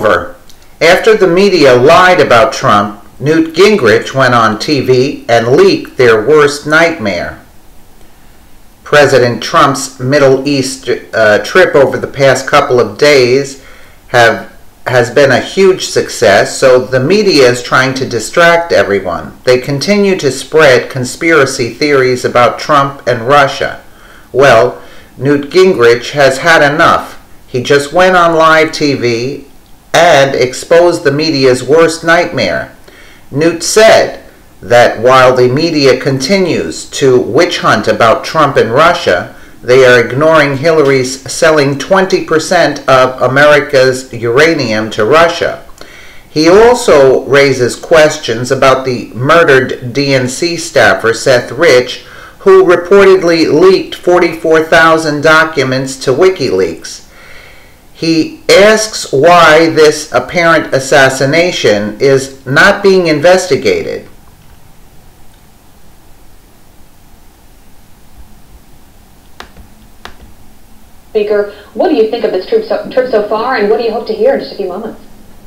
After the media lied about Trump, Newt Gingrich went on TV and leaked their worst nightmare. President Trump's Middle East trip over the past couple of days has been a huge success, so the media is trying to distract everyone. They continue to spread conspiracy theories about Trump and Russia. Well, Newt Gingrich has had enough. He just went on live TV and exposed the media's worst nightmare. Newt said that while the media continues to witch hunt about Trump and Russia, they are ignoring Hillary's selling 20% of America's uranium to Russia. He also raises questions about the murdered DNC staffer Seth Rich, who reportedly leaked 44,000 documents to WikiLeaks. He asks why this apparent assassination is not being investigated. Speaker, what do you think of this trip so far, and what do you hope to hear in just a few moments?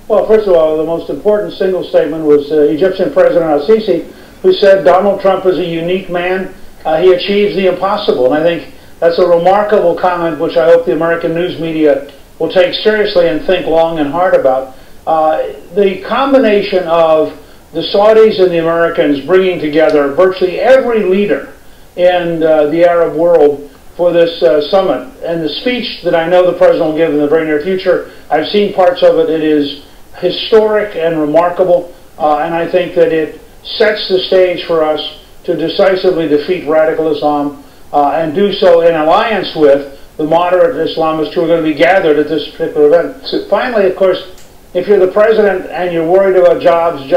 Well, first of all, the most important single statement was Egyptian President al-Sisi, who said Donald Trump is a unique man. He achieves the impossible, and I think that's a remarkable comment which I hope the American news media will take seriously and think long and hard about. The combination of the Saudis and the Americans bringing together virtually every leader in the Arab world for this summit, and the speech that I know the President will give in the very near future, I've seen parts of it. It is historic and remarkable, and I think that it sets the stage for us to decisively defeat radical Islam and do so in alliance with the moderate Islamists who are going to be gathered at this particular event. So finally, of course, if you're the President and you're worried about jobs,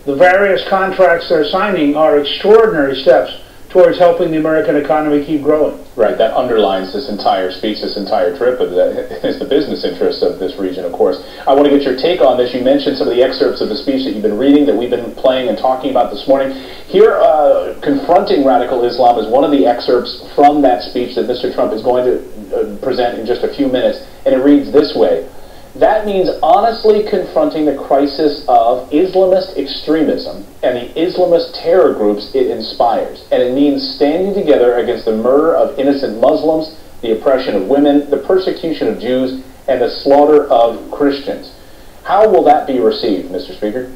the various contracts they're signing are extraordinary steps towards helping the American economy keep growing. Right, that underlines this entire speech, this entire trip, but that is the business interest of this region, of course. I want to get your take on this. You mentioned some of the excerpts of the speech that you've been reading, that we've been playing and talking about this morning. Here, confronting radical Islam is one of the excerpts from that speech that Mr. Trump is going to present in just a few minutes, and it reads this way. That means honestly confronting the crisis of Islamist extremism and the Islamist terror groups it inspires. And it means standing together against the murder of innocent Muslims, the oppression of women, the persecution of Jews, and the slaughter of Christians. How will that be received, Mr. Speaker?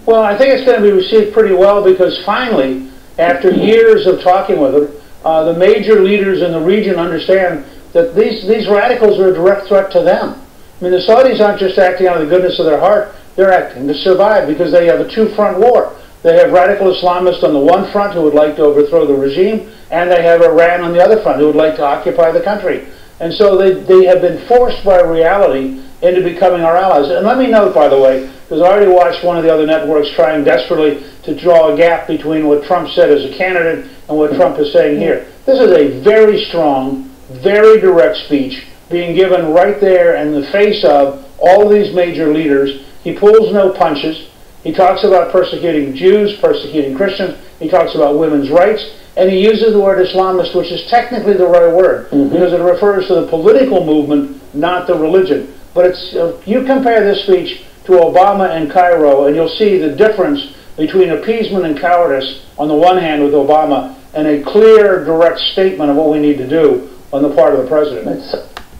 Well, I think it's going to be received pretty well, because finally, after years of talking with them, the major leaders in the region understand that these radicals are a direct threat to them. I mean, the Saudis aren't just acting out of the goodness of their heart, they're acting to survive, because they have a two-front war. They have radical Islamists on the one front who would like to overthrow the regime, and they have Iran on the other front who would like to occupy the country. And so they have been forced by reality into becoming our allies. And let me note, by the way, because I already watched one of the other networks trying desperately to draw a gap between what Trump said as a candidate and what Trump is saying here. This is a very strong, very direct speech being given right there in the face of all these major leaders. He pulls no punches. He talks about persecuting Jews, persecuting Christians. He talks about women's rights. And he uses the word Islamist, which is technically the right word, because it refers to the political movement, not the religion. But it's, you compare this speech to Obama in Cairo, and you'll see the difference between appeasement and cowardice on the one hand with Obama, and a clear, direct statement of what we need to do on the part of the President.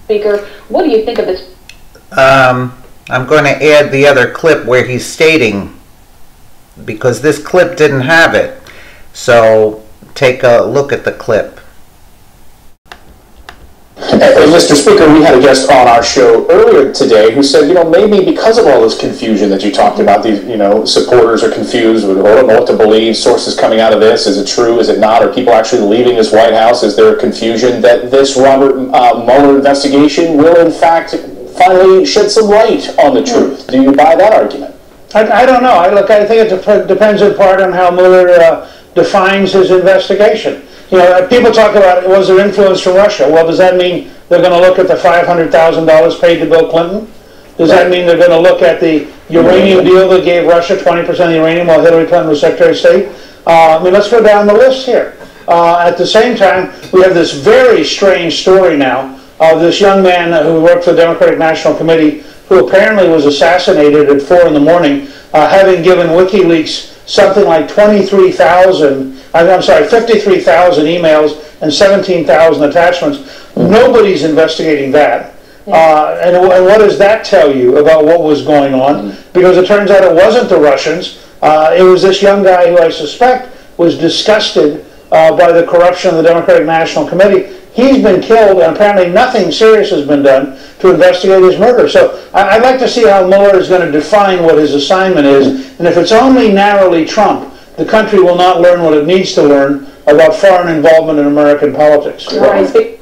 Speaker, what do you think of this? I'm going to add the other clip where he's stating, because this clip didn't have it. So take a look at the clip. Mr. Speaker, we had a guest on our show earlier today who said, maybe because of all this confusion that you talked about, these, supporters are confused, we don't know what to believe, sources coming out of this, is it true, is it not, are people actually leaving this White House, is there a confusion that this Robert Mueller investigation will in fact finally shed some light on the truth? Do you buy that argument? I don't know. I think it depends in part on how Mueller defines his investigation. People talk about, was there influence from Russia? Well, does that mean they're going to look at the $500,000 paid to Bill Clinton? Does that mean they're going to look at the uranium deal that gave Russia 20% of the uranium while Hillary Clinton was Secretary of State? Let's go down the list here. At the same time, we have this very strange story now of this young man who worked for the Democratic National Committee who apparently was assassinated at 4 in the morning, having given WikiLeaks something like 53,000 emails and 17,000 attachments. Nobody's investigating that. And what does that tell you about what was going on? Because it turns out it wasn't the Russians. It was this young guy who I suspect was disgusted by the corruption of the Democratic National Committee. He's been killed, and apparently nothing serious has been done to investigate his murder. So I'd like to see how Mueller is going to define what his assignment is. And if it's only narrowly Trump, the country will not learn what it needs to learn about foreign involvement in American politics. Right.